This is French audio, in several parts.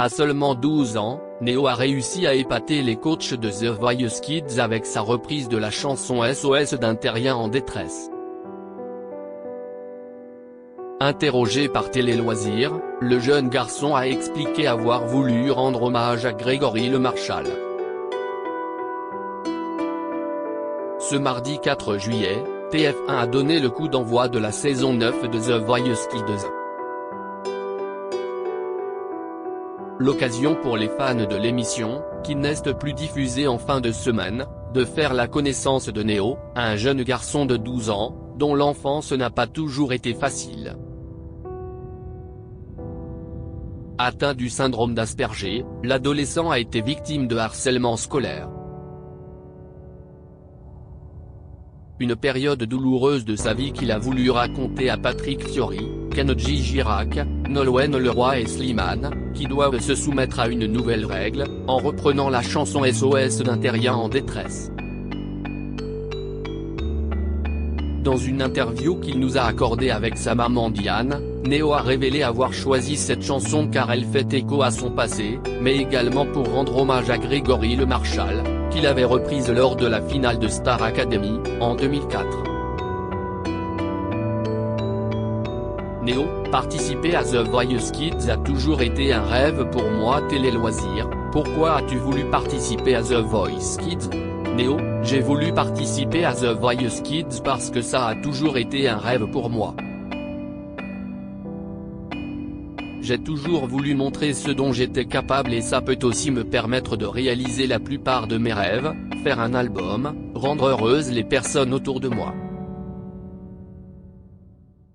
À seulement 12 ans, Néo a réussi à épater les coachs de The Voice Kids avec sa reprise de la chanson SOS d'un terrien en détresse. Interrogé par Télé Loisirs, le jeune garçon a expliqué avoir voulu rendre hommage à Grégory Le Marchal. Ce mardi 4 juillet, TF1 a donné le coup d'envoi de la saison 9 de The Voice Kids. L'occasion pour les fans de l'émission, qui n'est plus diffusée en fin de semaine, de faire la connaissance de Néo, un jeune garçon de 12 ans, dont l'enfance n'a pas toujours été facile. Atteint du syndrome d'Asperger, l'adolescent a été victime de harcèlement scolaire. Une période douloureuse de sa vie qu'il a voulu raconter à Patrick Fiori, Kenji Girac, Nolwenn Leroy et Slimane, qui doivent se soumettre à une nouvelle règle, en reprenant la chanson SOS d'un terrien en détresse. Dans une interview qu'il nous a accordée avec sa maman Diane, Néo a révélé avoir choisi cette chanson car elle fait écho à son passé, mais également pour rendre hommage à Grégory Le Marchal, qu'il avait reprise lors de la finale de Star Academy, en 2004. Néo, participer à The Voice Kids a toujours été un rêve pour moi. Télé Loisirs, pourquoi as-tu voulu participer à The Voice Kids? Néo, j'ai voulu participer à The Voice Kids parce que ça a toujours été un rêve pour moi. J'ai toujours voulu montrer ce dont j'étais capable et ça peut aussi me permettre de réaliser la plupart de mes rêves, faire un album, rendre heureuses les personnes autour de moi.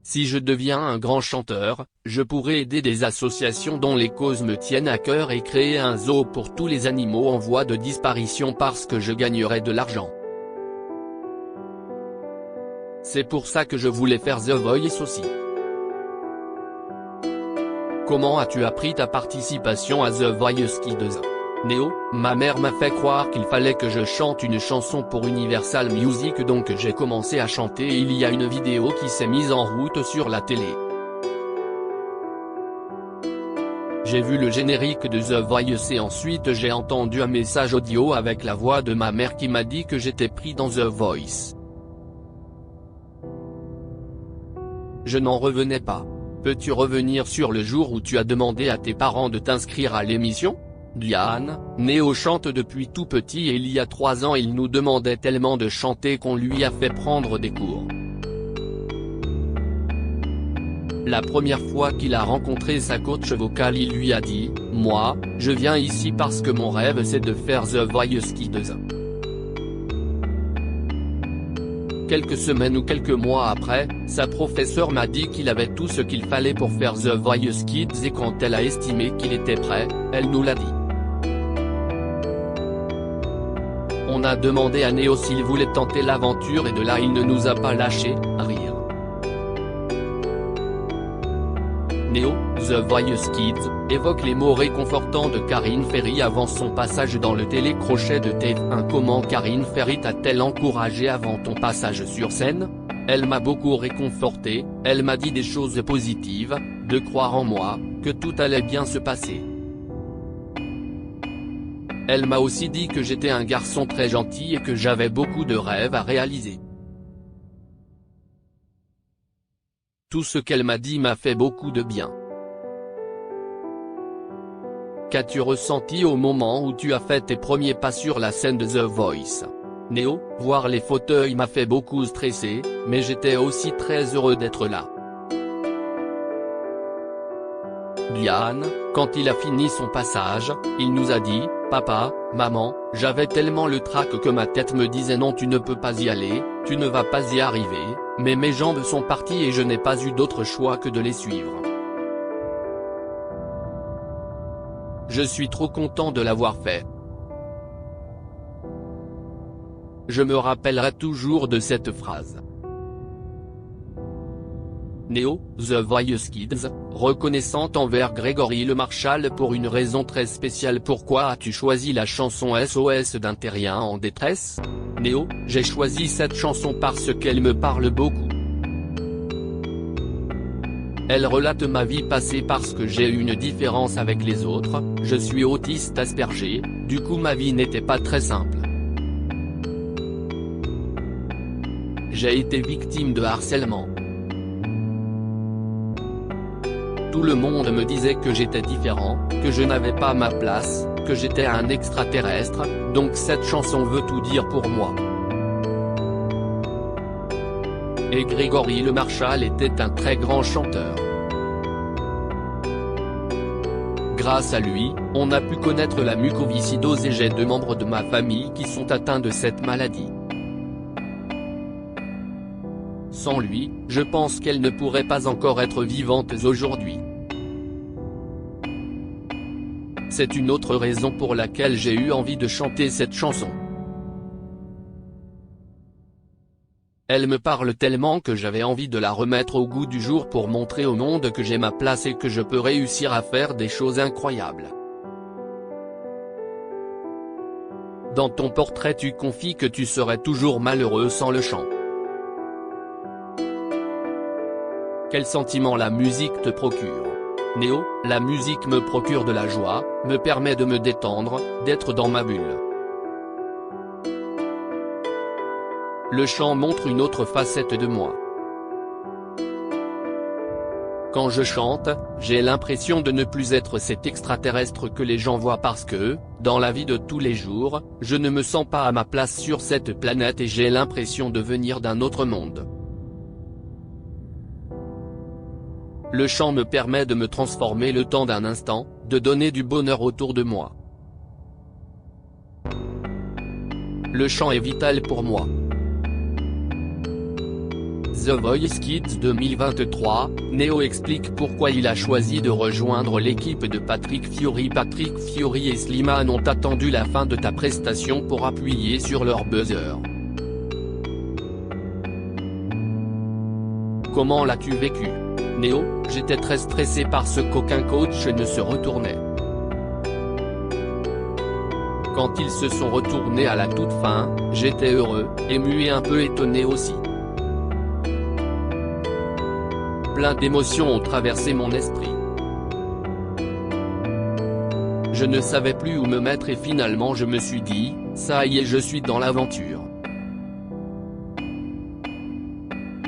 Si je deviens un grand chanteur, je pourrai aider des associations dont les causes me tiennent à cœur et créer un zoo pour tous les animaux en voie de disparition parce que je gagnerai de l'argent. C'est pour ça que je voulais faire The Voice aussi. Comment as-tu appris ta participation à The Voice Kids? Néo, ma mère m'a fait croire qu'il fallait que je chante une chanson pour Universal Music donc j'ai commencé à chanter et il y a une vidéo qui s'est mise en route sur la télé. J'ai vu le générique de The Voice et ensuite j'ai entendu un message audio avec la voix de ma mère qui m'a dit que j'étais pris dans The Voice. Je n'en revenais pas. Peux-tu revenir sur le jour où tu as demandé à tes parents de t'inscrire à l'émission? Diane, Néo chante depuis tout petit et il y a 3 ans il nous demandait tellement de chanter qu'on lui a fait prendre des cours. La première fois qu'il a rencontré sa coach vocale il lui a dit « Moi, je viens ici parce que mon rêve c'est de faire The Voice Kids ». Quelques semaines ou quelques mois après, sa professeure m'a dit qu'il avait tout ce qu'il fallait pour faire The Voice Kids et quand elle a estimé qu'il était prêt, elle nous l'a dit. On a demandé à Néo s'il voulait tenter l'aventure et de là il ne nous a pas lâché, rire. Néo, The Voice Kids, évoque les mots réconfortants de Karine Ferry avant son passage dans le télécrochet de TF1. Comment Karine Ferry t'a-t-elle encouragé avant ton passage sur scène? Elle m'a beaucoup réconforté, elle m'a dit des choses positives, de croire en moi, que tout allait bien se passer. Elle m'a aussi dit que j'étais un garçon très gentil et que j'avais beaucoup de rêves à réaliser. Tout ce qu'elle m'a dit m'a fait beaucoup de bien. Qu'as-tu ressenti au moment où tu as fait tes premiers pas sur la scène de The Voice? Néo, voir les fauteuils m'a fait beaucoup stresser, mais j'étais aussi très heureux d'être là. Diane, quand il a fini son passage, il nous a dit « Papa, maman, j'avais tellement le trac que ma tête me disait non tu ne peux pas y aller, tu ne vas pas y arriver, mais mes jambes sont parties et je n'ai pas eu d'autre choix que de les suivre. Je suis trop content de l'avoir fait. Je me rappellerai toujours de cette phrase. » Néo, The Voice Kids, reconnaissante envers Grégory Le Marchal pour une raison très spéciale. Pourquoi as-tu choisi la chanson SOS d'un terrien en détresse? Néo, j'ai choisi cette chanson parce qu'elle me parle beaucoup. Elle relate ma vie passée parce que j'ai une différence avec les autres, je suis autiste Asperger, du coup ma vie n'était pas très simple. J'ai été victime de harcèlement. Tout le monde me disait que j'étais différent, que je n'avais pas ma place, que j'étais un extraterrestre, donc cette chanson veut tout dire pour moi. Et Grégory Le Marchal était un très grand chanteur. Grâce à lui, on a pu connaître la mucoviscidose et j'ai 2 membres de ma famille qui sont atteints de cette maladie. Sans lui, je pense qu'elles ne pourraient pas encore être vivantes aujourd'hui. C'est une autre raison pour laquelle j'ai eu envie de chanter cette chanson. Elle me parle tellement que j'avais envie de la remettre au goût du jour pour montrer au monde que j'ai ma place et que je peux réussir à faire des choses incroyables. Dans ton portrait tu confies que tu serais toujours malheureux sans le chant. Quel sentiment la musique te procure? Néo, la musique me procure de la joie, me permet de me détendre, d'être dans ma bulle. Le chant montre une autre facette de moi. Quand je chante, j'ai l'impression de ne plus être cet extraterrestre que les gens voient parce que, dans la vie de tous les jours, je ne me sens pas à ma place sur cette planète et j'ai l'impression de venir d'un autre monde. Le chant me permet de me transformer le temps d'un instant, de donner du bonheur autour de moi. Le chant est vital pour moi. The Voice Kids 2023, Néo explique pourquoi il a choisi de rejoindre l'équipe de Patrick Fiori. Patrick Fiori et Slimane ont attendu la fin de ta prestation pour appuyer sur leur buzzer. Comment l'as-tu vécu? Néo, j'étais très stressé parce qu'aucun coach ne se retournait. Quand ils se sont retournés à la toute fin, j'étais heureux, ému et un peu étonné aussi. Plein d'émotions ont traversé mon esprit. Je ne savais plus où me mettre et finalement je me suis dit, ça y est je suis dans l'aventure.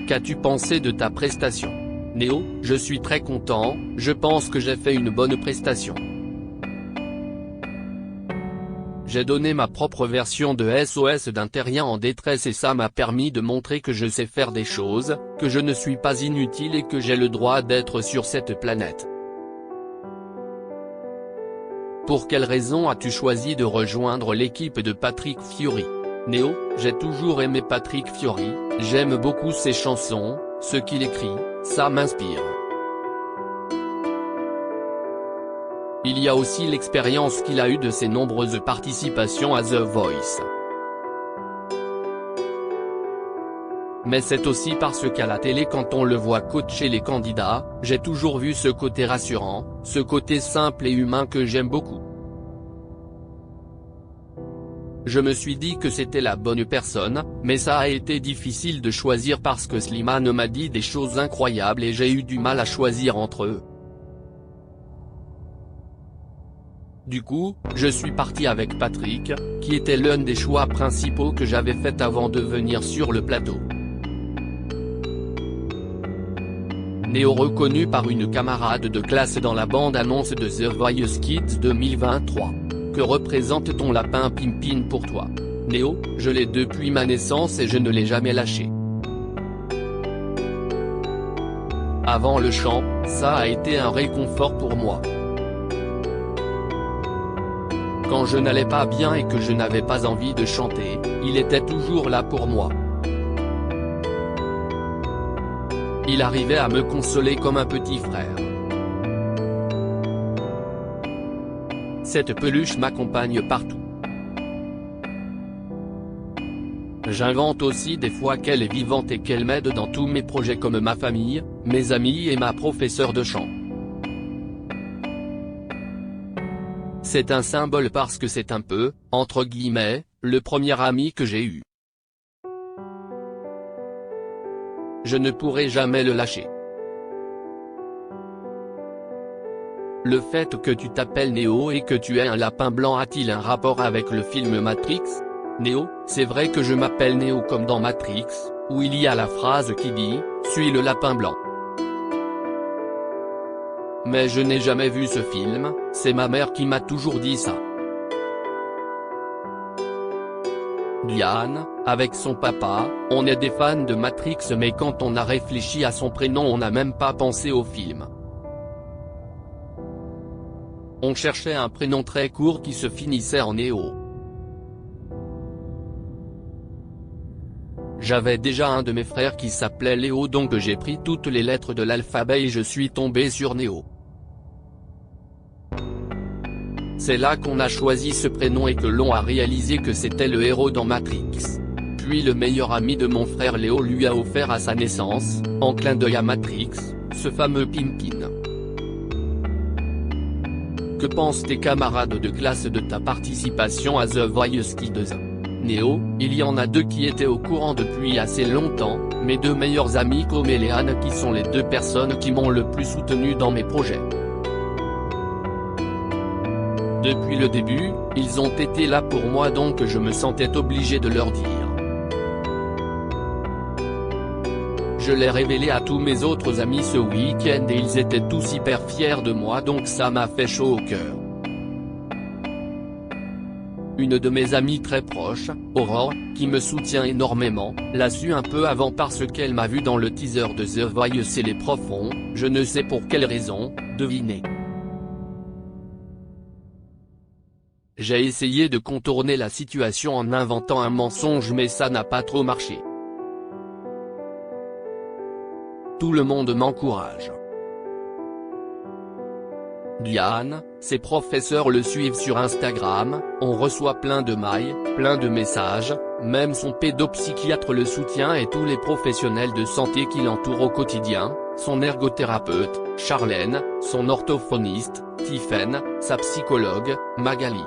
Qu'as-tu pensé de ta prestation? Néo, je suis très content, je pense que j'ai fait une bonne prestation. J'ai donné ma propre version de SOS d'un terrien en détresse et ça m'a permis de montrer que je sais faire des choses, que je ne suis pas inutile et que j'ai le droit d'être sur cette planète. Pour quelle raison as-tu choisi de rejoindre l'équipe de Patrick Fiori? Néo, j'ai toujours aimé Patrick Fiori, j'aime beaucoup ses chansons, ce qu'il écrit, ça m'inspire. Il y a aussi l'expérience qu'il a eue de ses nombreuses participations à The Voice. Mais c'est aussi parce qu'à la télé quand on le voit coacher les candidats, j'ai toujours vu ce côté rassurant, ce côté simple et humain que j'aime beaucoup. Je me suis dit que c'était la bonne personne, mais ça a été difficile de choisir parce que Slimane m'a dit des choses incroyables et j'ai eu du mal à choisir entre eux. Du coup, je suis parti avec Patrick, qui était l'un des choix principaux que j'avais fait avant de venir sur le plateau. Néo reconnu par une camarade de classe dans la bande-annonce de The Voice Kids 2023. Que représente ton lapin Pimpin pour toi? Néo, je l'ai depuis ma naissance et je ne l'ai jamais lâché. Avant le chant, ça a été un réconfort pour moi. Quand je n'allais pas bien et que je n'avais pas envie de chanter, il était toujours là pour moi. Il arrivait à me consoler comme un petit frère. Cette peluche m'accompagne partout. J'invente aussi des fois qu'elle est vivante et qu'elle m'aide dans tous mes projets comme ma famille, mes amis et ma professeure de chant. C'est un symbole parce que c'est un peu, entre guillemets, le premier ami que j'ai eu. Je ne pourrai jamais le lâcher. Le fait que tu t'appelles Neo et que tu es un lapin blanc a-t-il un rapport avec le film Matrix? Neo, c'est vrai que je m'appelle Neo comme dans Matrix, où il y a la phrase qui dit « Suis le lapin blanc ». Mais je n'ai jamais vu ce film, c'est ma mère qui m'a toujours dit ça. Diane, avec son papa, on est des fans de Matrix mais quand on a réfléchi à son prénom on n'a même pas pensé au film. On cherchait un prénom très court qui se finissait en Neo. J'avais déjà un de mes frères qui s'appelait Léo donc j'ai pris toutes les lettres de l'alphabet et je suis tombé sur Neo. C'est là qu'on a choisi ce prénom et que l'on a réalisé que c'était le héros dans Matrix. Puis le meilleur ami de mon frère Léo lui a offert à sa naissance, en clin d'œil à Matrix, ce fameux Pimpin. Que pensent tes camarades de classe de ta participation à The Voice Kids? Neo, il y en a deux qui étaient au courant depuis assez longtemps, mes deux meilleurs amis Com et Léane qui sont les deux personnes qui m'ont le plus soutenu dans mes projets. Depuis le début, ils ont été là pour moi donc je me sentais obligé de leur dire. Je l'ai révélé à tous mes autres amis ce week-end et ils étaient tous hyper fiers de moi donc ça m'a fait chaud au cœur. Une de mes amies très proches, Aurore, qui me soutient énormément, l'a su un peu avant parce qu'elle m'a vu dans le teaser de The Voice et les profs ont, je ne sais pour quelle raison, deviné. J'ai essayé de contourner la situation en inventant un mensonge mais ça n'a pas trop marché. Tout le monde m'encourage. Diane, ses professeurs le suivent sur Instagram, on reçoit plein de mails, plein de messages, même son pédopsychiatre le soutient et tous les professionnels de santé qui l'entourent au quotidien, son ergothérapeute, Charlène, son orthophoniste, Tiffaine, sa psychologue, Magali.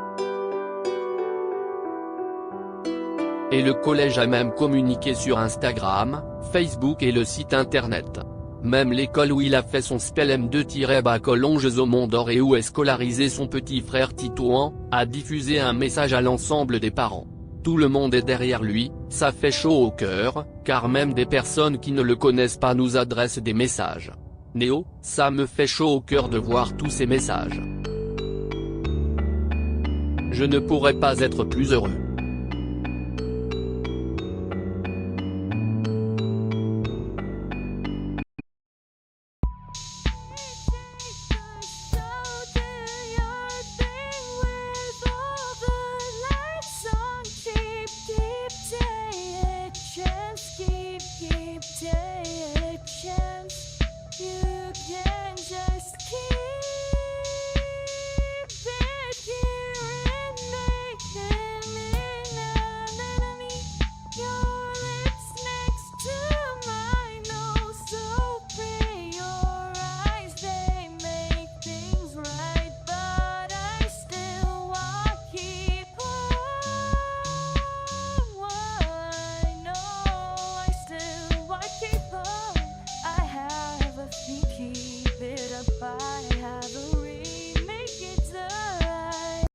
Et le collège a même communiqué sur Instagram, Facebook et le site internet. Même l'école où il a fait son spell M2-Collonges au Mont d'Or et où est scolarisé son petit frère Titouan, a diffusé un message à l'ensemble des parents. Tout le monde est derrière lui, ça fait chaud au cœur, car même des personnes qui ne le connaissent pas nous adressent des messages. Néo, ça me fait chaud au cœur de voir tous ces messages. Je ne pourrais pas être plus heureux.